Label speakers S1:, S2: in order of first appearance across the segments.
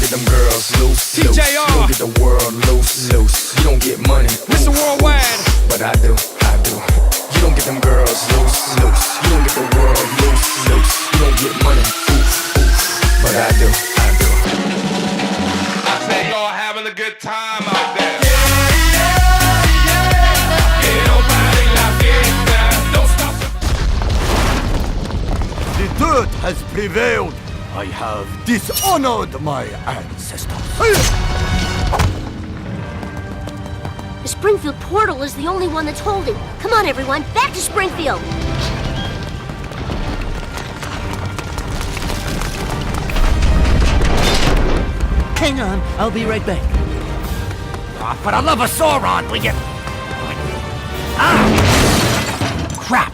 S1: get them girls loose, loose. You don't get the world loose, loose. You don't get money,
S2: Mr. Worldwide.
S1: but I do, I do. You don't get them girls loose, loose. You don't get the world loose, loose. You don't get money, but I do, I do.
S3: I say y'all having a good time out there.
S4: The dirt has prevailed. I have dishonored my ancestors.
S5: The Springfield portal is the only one that's holding. Come on, everyone, back to Springfield.
S6: Hang on, I'll be right back.
S4: Ah, for the love of Sauron, will you? Ah! Crap!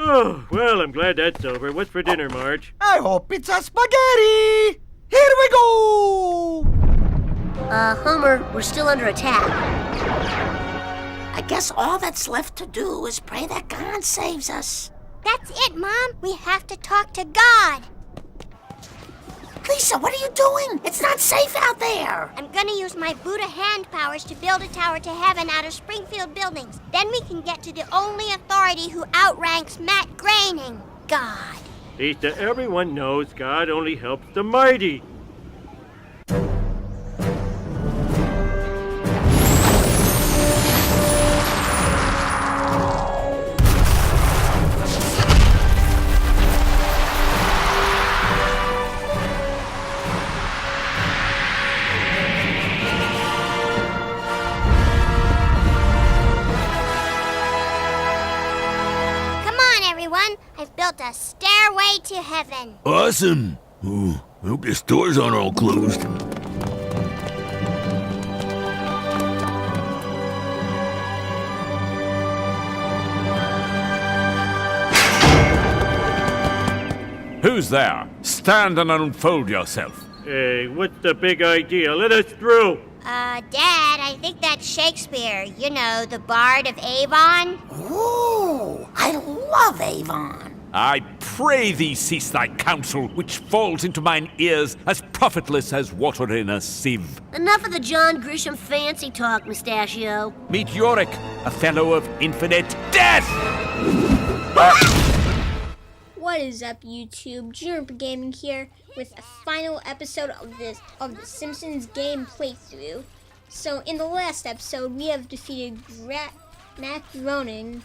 S7: Oh, well, I'm glad that's over. What's for dinner, Marge?
S4: I hope it's a spaghetti! Here we go!
S5: Homer, we're still under attack.
S8: I guess all that's left to do is pray that God saves us.
S9: That's it, Mom. We have to talk to God.
S8: Lisa, what are you doing? It's not safe out there.
S9: I'm gonna use my Buddha hand powers to build a tower to heaven out of Springfield buildings. Then we can get to the only authority who outranks Matt Groening, God.
S7: Lisa, everyone knows God only helps the mighty.
S9: I've built a stairway to heaven.
S10: Awesome. Ooh, I hope this doors aren't all closed.
S11: Who's there? Stand and unfold yourself.
S7: Hey, what's the big idea? Let us through.
S9: Dad, I think that's Shakespeare. You know, the Bard of Avon.
S8: Ooh, I love Avon.
S11: I pray thee cease thy counsel, which falls into mine ears as profitless as water in a sieve.
S5: Enough of the John Grisham fancy talk, Mustachio.
S11: Meet Yorick, a fellow of infinite death!
S12: What is up, YouTube? Juniper Gaming here with a final episode of the Simpsons game playthrough. So in the last episode, we have defeated Matt Groening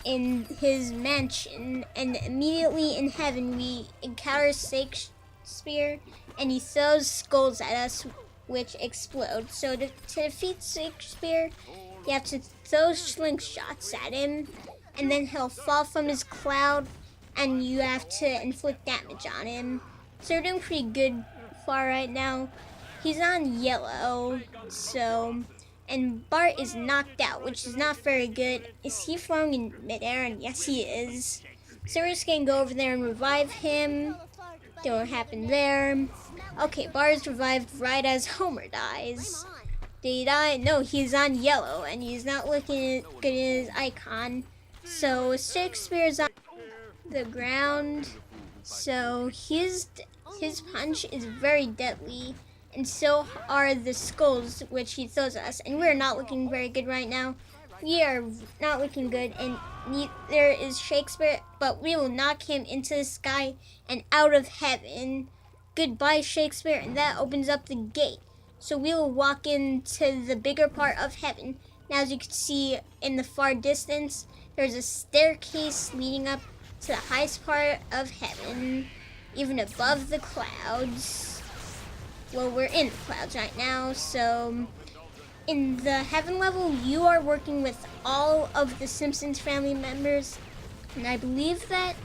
S12: in his mansion, and immediately in heaven we encounter Shakespeare, and he throws skulls at us, which explode. So to defeat Shakespeare, you have to throw slingshots at him, and then he'll fall from his cloud, and you have to inflict damage on him. So we're doing pretty good far right now. He's on yellow, so... And Bart is knocked out, which is not very good. Is he floating in midair? And yes, he is. So we're just gonna go over there and revive him. Don't know what happened there. Okay, Bart is revived right as Homer dies. Did he die? No, he's on yellow, and he's not looking good in his icon. So Shakespeare's on the ground. So his punch is very deadly. And so are the skulls which he throws at us. And we're not looking very good right now. We are not looking good. And neither is Shakespeare. But we will knock him into the sky and out of heaven. Goodbye, Shakespeare. And that opens up the gate. So we will walk into the bigger part of heaven. Now, as you can see in the far distance, there's a staircase leading up to the highest part of heaven. Even above the clouds. Well, we're in the clouds right now, so in the heaven level, you are working with all of the Simpsons family members, and I believe that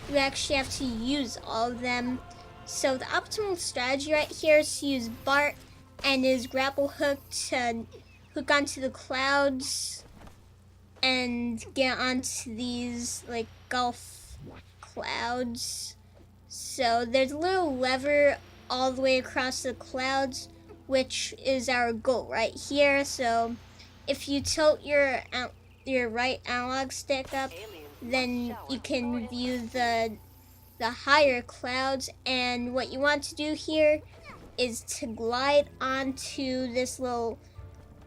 S12: you actually have to use all of them. So the optimal strategy right here is to use Bart and his grapple hook to hook onto the clouds and get onto these, like, golf clouds. So there's a little lever all the way across the clouds, which is our goal right here. So if you tilt your right analog stick up, then you can view the the higher clouds, and what you want to do here is to glide onto this little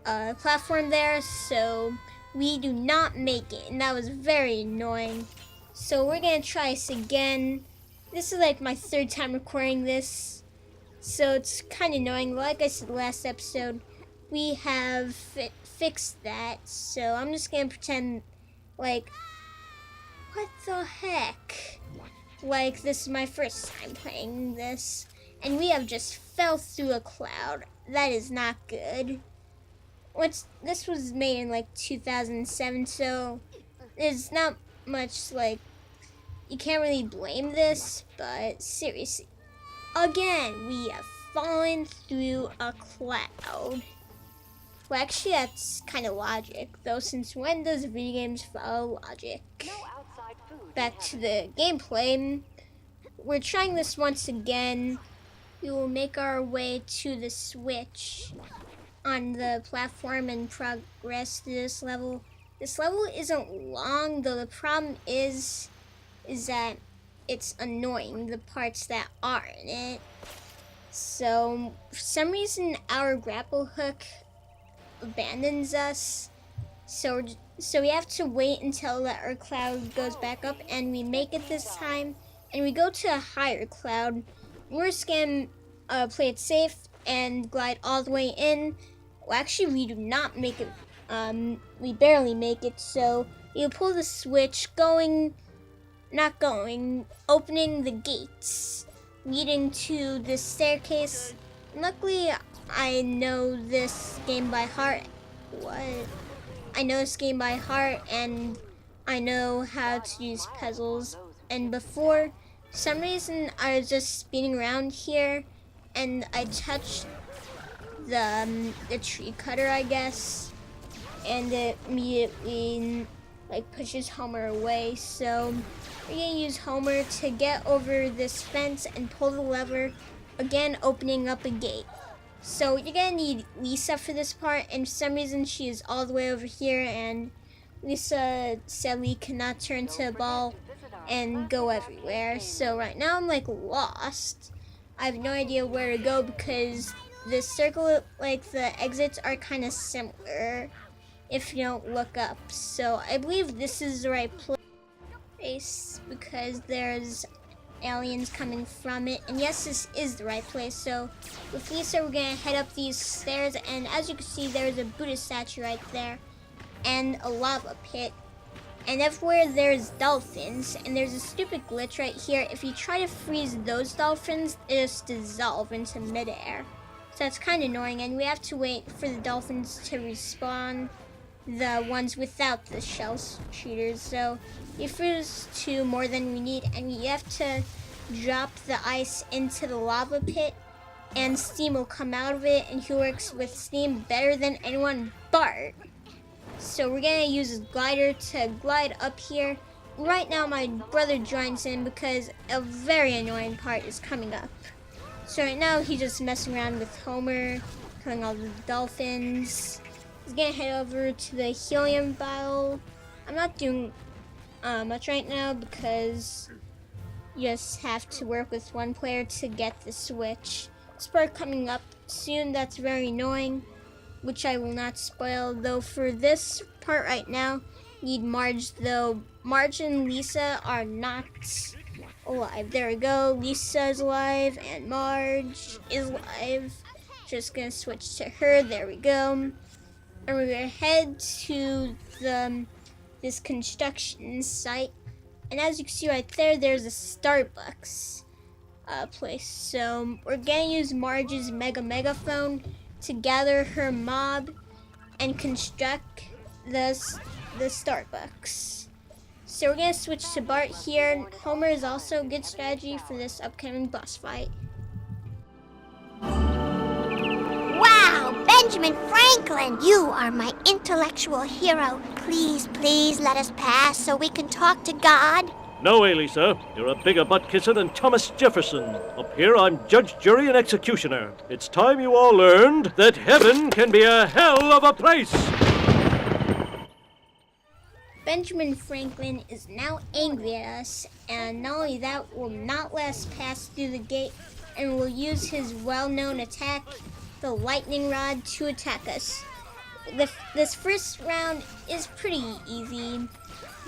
S12: platform there, so we do not make it, and that was very annoying. So we're gonna try this again. This is like my third time recording this, so it's kind of annoying. Like I said last episode, we have fixed that, so I'm just gonna pretend like, what the heck? Like this is my first time playing this, and we have just fell through a cloud. That is not good. This was made in like 2007, so there's not much, like, you can't really blame this, but seriously, again, we have fallen through a cloud. Well, actually, that's kind of logic, though, since when does video games follow logic? Back to the gameplay. We're trying this once again. We will make our way to the switch on the platform and progress through this level. This level isn't long, though the problem is that it's annoying, the parts that are in it. So, for some reason, our grapple hook abandons us. So we have to wait until our cloud goes back up, and we make it this time. And we go to a higher cloud. We're just gonna play it safe and glide all the way in. Well, actually, we do not make it. We barely make it. So you pull the switch, opening the gates, leading to this staircase. Luckily, I know this game by heart. I know this game by heart, and I know how to use puzzles. And before, for some reason, I was just spinning around here, and I touched the tree cutter, I guess, and it immediately pushes Homer away. So we're gonna use Homer to get over this fence and pull the lever, again opening up a gate. So you're gonna need Lisa for this part, and for some reason she is all the way over here, and Lisa sadly cannot turn to a ball and go everywhere. So right now I'm lost. I have no idea where to go because the circle, the exits are kind of similar if you don't look up. So I believe this is the right place because there's aliens coming from it, and yes, this is the right place. So with Lisa, we're gonna head up these stairs, and as you can see, there's a Buddha statue right there and a lava pit, and everywhere there's dolphins, and there's a stupid glitch right here. If you try to freeze those dolphins, they just dissolve into midair, so that's kind of annoying, and we have to wait for the dolphins to respawn, the ones without the shell shooters. So you freeze 2 more than we need, and you have to drop the ice into the lava pit, and steam will come out of it, and he works with steam better than anyone, Bart. So we're gonna use his glider to glide up here. Right now my brother joins in because a very annoying part is coming up. So right now he's just messing around with Homer, killing all the dolphins. He's gonna head over to the helium bottle. I'm not doing much right now because you just have to work with one player to get the switch. This part coming up soon, that's very annoying, which I will not spoil, though for this part right now, need Marge, though Marge and Lisa are not alive. There we go, Lisa is alive and Marge is alive. Just gonna switch to her, there we go. And we're gonna head to this construction site, and as you can see right there, there's a Starbucks place. So we're gonna use Marge's megaphone to gather her mob and construct the Starbucks. So we're gonna switch to Bart here. Homer is also a good strategy for this upcoming boss fight.
S9: Wow, Benjamin Franklin, you are my intellectual hero. Please, please let us pass so we can talk to God.
S7: No way, Lisa. You're a bigger butt kisser than Thomas Jefferson. Up here, I'm judge, jury, and executioner. It's time you all learned that heaven can be a hell of a place.
S12: Benjamin Franklin is now angry at us, and not only that, will not let us pass through the gate, and will use his well-known attack, the lightning rod, to attack us. This first round is pretty easy,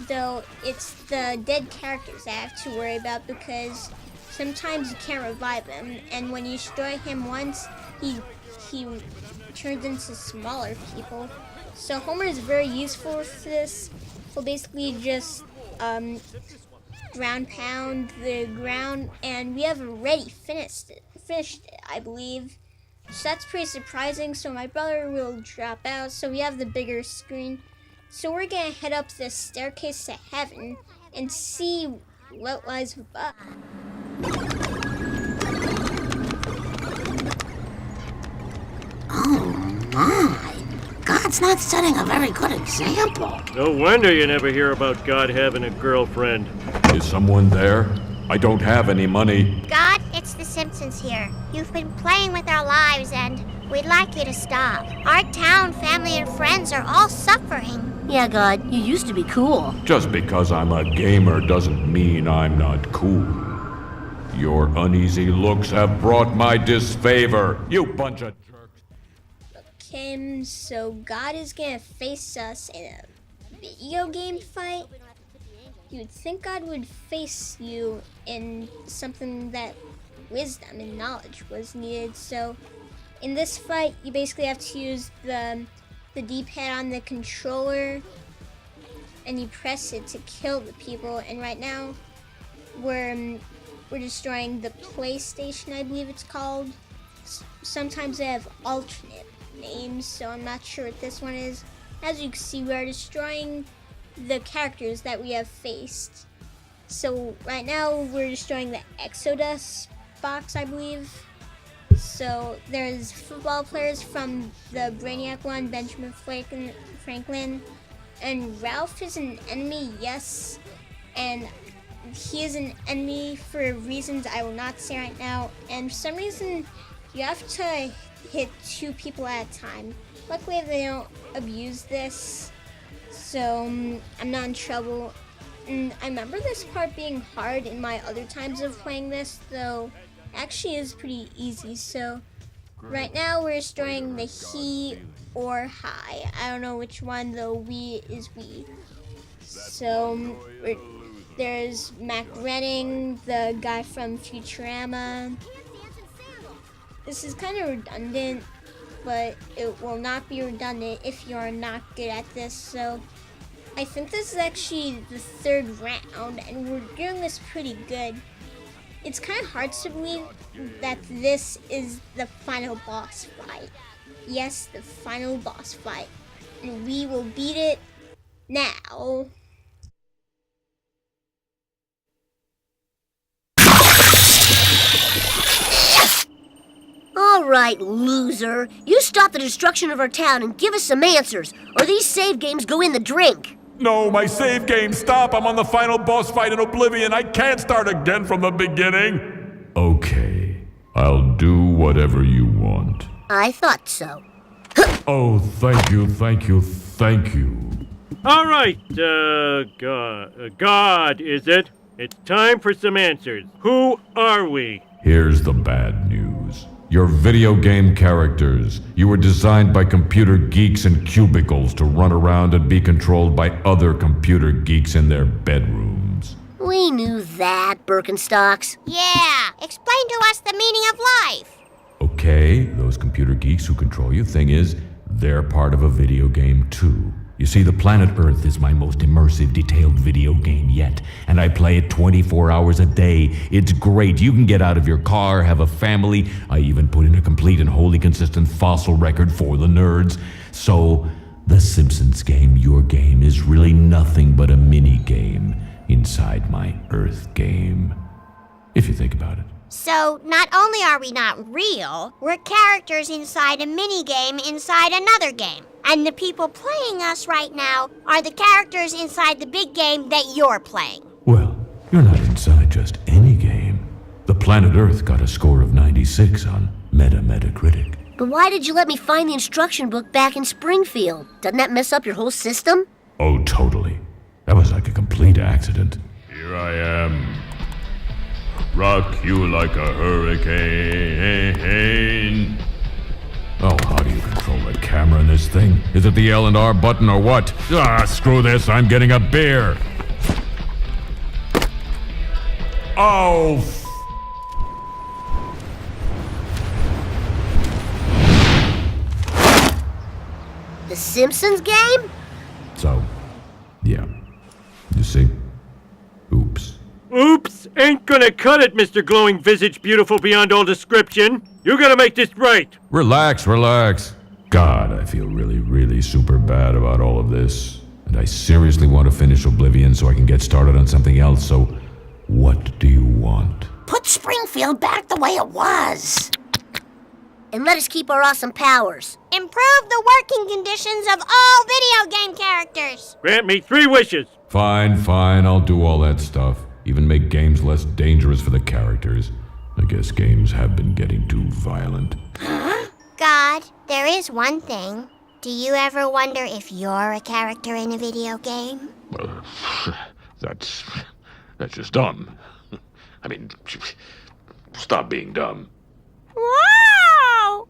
S12: though it's the dead characters I have to worry about because sometimes you can't revive him, and when you destroy him once, he turns into smaller people. So Homer is very useful with this. He'll basically just ground pound the ground, and we have already finished it, I believe. So that's pretty surprising. So my brother will drop out, so we have the bigger screen. So we're gonna head up this staircase to heaven and see what lies above.
S8: Oh my! God's not setting a very good example.
S7: No wonder you never hear about God having a girlfriend.
S10: Is someone there? I don't have any money.
S9: God, it's the Simpsons here. You've been playing with our lives, and we'd like you to stop. Our town, family, and friends are all suffering.
S5: Yeah, God, you used to be cool.
S10: Just because I'm a gamer doesn't mean I'm not cool. Your uneasy looks have brought my disfavor, you bunch of jerks.
S12: Okay, so God is gonna face us in a video game fight. You would think God would face you in something that wisdom and knowledge was needed. So in this fight, you basically have to use the D-pad on the controller, and you press it to kill the people. And right now, we're destroying the PlayStation, I believe it's called. Sometimes they have alternate names, so I'm not sure what this one is. As you can see, we are destroying the characters that we have faced. So right now we're destroying the Exodus box, I believe. So there's football players from the Brainiac one, Benjamin Franklin, and Ralph is an enemy, yes, and he is an enemy for reasons I will not say right now, and for some reason you have to hit 2 people at a time. Luckily they don't abuse this, so I'm not in trouble. And I remember this part being hard in my other times of playing this, though actually is pretty easy. So right now we're destroying the he or hi. I don't know which one, though we is we. So there's Mac Renning, the guy from Futurama. This is kind of redundant, but it will not be redundant if you are not good at this. So I think this is actually the 3rd round, and we're doing this pretty good. It's kind of hard to believe that this is the final boss fight. Yes, the final boss fight. And we will beat it now.
S5: All right, loser. You stop the destruction of our town and give us some answers, or these save games go in the drink.
S10: No, my save game, stop! I'm on the final boss fight in Oblivion. I can't start again from the beginning. Okay, I'll do whatever you want.
S5: I thought so.
S10: Oh, thank you, thank you, thank you.
S7: All right, God, is it? It's time for some answers. Who are we?
S10: Here's the bad news. Your video game characters. You were designed by computer geeks in cubicles to run around and be controlled by other computer geeks in their bedrooms.
S5: We knew that, Birkenstocks.
S9: Yeah, explain to us the meaning of life.
S10: Okay, those computer geeks who control you, thing is, they're part of a video game too. You see, the planet Earth is my most immersive, detailed video game yet, and I play it 24 hours a day. It's great. You can get out of your car, have a family. I even put in a complete and wholly consistent fossil record for the nerds. So, the Simpsons game, your game, is really nothing but a mini-game inside my Earth game. If you think about it.
S9: So, not only are we not real, we're characters inside a mini-game inside another game. And the people playing us right now are the characters inside the big game that you're playing.
S10: Well, you're not inside just any game. The planet Earth got a score of 96 on Metacritic.
S5: But why did you let me find the instruction book back in Springfield? Doesn't that mess up your whole system?
S10: Oh, totally. That was like a complete accident.
S2: Here I am. Rock you like a hurricane.
S10: Oh, how do you control the camera in this thing? Is it the L and R button or what? Ah, screw this, I'm getting a beer. Oh,
S5: The Simpsons game?
S10: So, yeah. You see? Oops.
S7: Oops! Ain't gonna cut it, Mr. Glowing Visage Beautiful Beyond all description. You gotta make this right.
S10: Relax, relax. God, I feel really, really super bad about all of this. And I seriously want to finish Oblivion so I can get started on something else, so what do you want?
S8: Put Springfield back the way it was.
S5: And let us keep our awesome powers.
S9: Improve the working conditions of all video game characters.
S7: Grant me 3 wishes.
S10: Fine, fine, I'll do all that stuff. Even make games less dangerous for the characters. I guess games have been getting too violent.
S9: God, there is one thing. Do you ever wonder if you're a character in a video game?
S2: Well, that's just dumb. I mean, stop being dumb.
S9: Wow!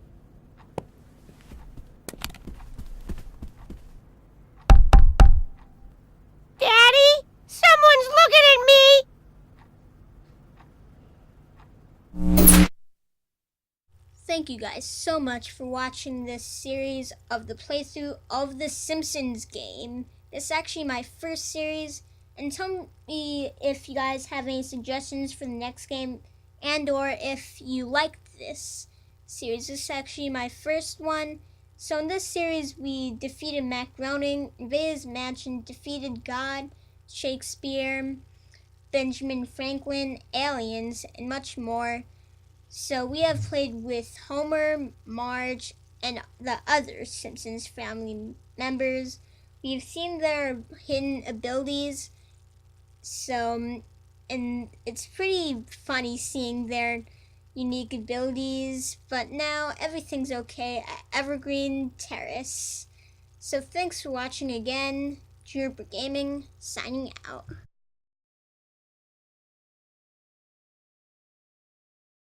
S9: Daddy, someone's looking at me!
S12: Thank you guys so much for watching this series of the playthrough of the Simpsons game. This is actually my first series, and tell me if you guys have any suggestions for the next game and or if you liked this series. This is actually my first one. So in this series we defeated Mac Groening, invaded his mansion, defeated God, Shakespeare, Benjamin Franklin, aliens, and much more. So we have played with Homer, Marge, and the other Simpsons family members. We've seen their hidden abilities. So, and it's pretty funny seeing their unique abilities. But now everything's okay at Evergreen Terrace. So thanks for watching again. Juniper Gaming, signing out.